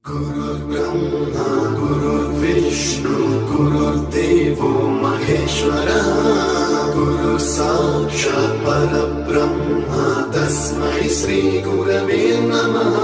गुरुर्ब्रह्मा गुरुर्विष्णु गुरुर्देवो महेश्वरः गुरु साक्षात् परब्रह्म तस्मै श्री गुरवे नमः।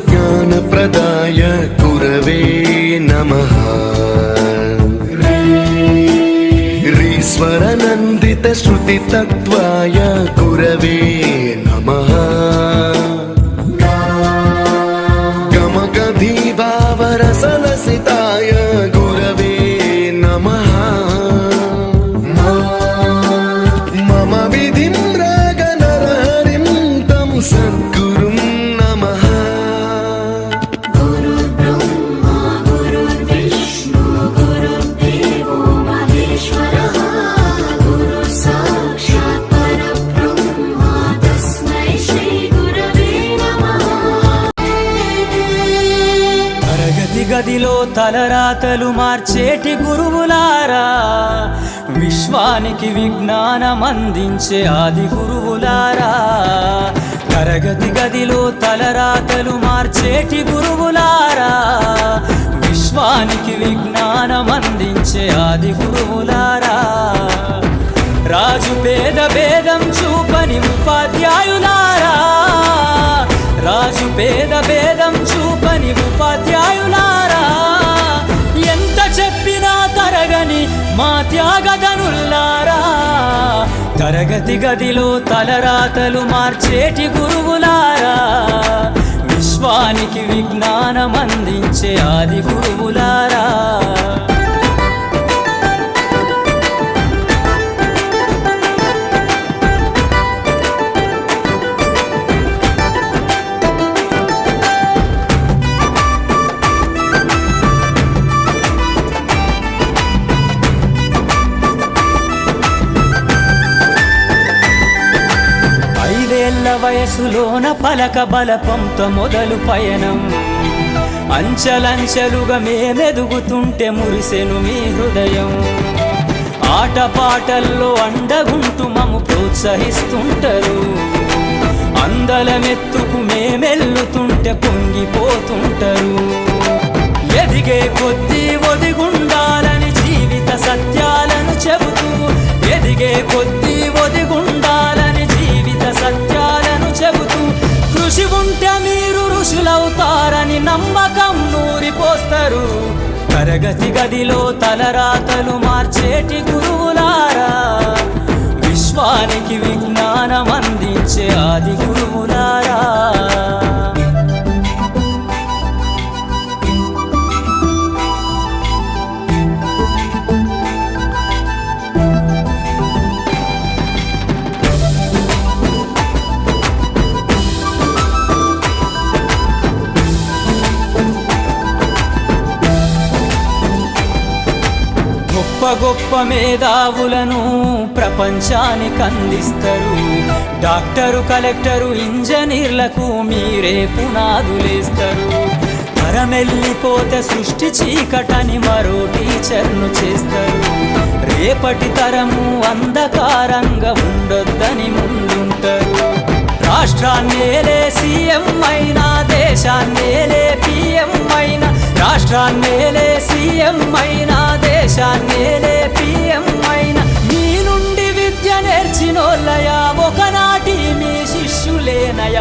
ज्ञानप्रदाय गुरवे नमः। ईश्वरनन्दित श्रुतितत्त्वाय गुरवे नमः। गमगधीभावरसलसिताय गुरवे नमः। मम विधिं रागनरहरिं तं सद्गुरुं नमः। గదిలో తలరాతలు మార్చేటి గురువులారా, విశ్వానికి విజ్ఞానం అందించే ఆది గురువులారా. తరగతి గదిలో తలరాతలు మార్చేటి గురువులారా, విశ్వానికి విజ్ఞానం అందించే ఆది గురువులారా. రాజు పేద భేదం చూపని ఉపాధ్యాయులారా, రాజు పేద భేదం చూపని ఉపాధ్యాయులారా. ఎంత చెప్పినా తరగని మా త్యాగధనుల్లారా. తరగతి గదిలో తలరాతలు మార్చేటి గురువులారా, విశ్వానికి విజ్ఞానం అందించే ఆది గురువులారా. వయసులోన పలక బలపంతో మొదలు పయనం, అంచలంచెలుగా మేమెదుగుతుంటే మురిసెను మీ హృదయం. ఆటపాటల్లో అండగుంటూ మము ప్రోత్సహిస్తుంటారు, అందలమెత్తుకు మేమెల్లుతుంటే పొంగిపోతుంటారు. ఎదిగే కొద్దీ ఒదిగుండాలని జీవిత సత్యాలను చెబుతూ, ఎదిగే కొద్దీ ఒదిగుండాలని జీవిత సత్యాలను చెబుతూ, కృషి ఉంటే మీరు ఋషులవుతారని నమ్మకం నూరిపోస్తారు. తరగతి గదిలో తలరాతలు మార్చేటి గురువులారా, విశ్వానికి విజ్ఞానం అందించే ఆది గురువులారా. గొప్ప గొప్ప మేధావులను ప్రపంచానికి అందిస్తారు. డాక్టరు, కలెక్టరు, ఇంజనీర్లకు మీరే పునాదులేస్తారు. తరమెల్లిపోతే సృష్టి చీకటని మరో టీచర్ను చేస్తారు. రేపటి తరము అంధకారంగా ఉండొద్దని ముందుంటారు. రాష్ట్రాన్నేలే సీఎం అయినా, దేశాన్నేలే పిఎం అయినా, రాష్ట్రాన్నేలే సీఎం అయినా, దేశాన్నేలే పిఎం అయినా, మీ నుండి విద్య నేర్చినోళ్ళయా, ఒకనాటి మీ శిష్యులేనయ.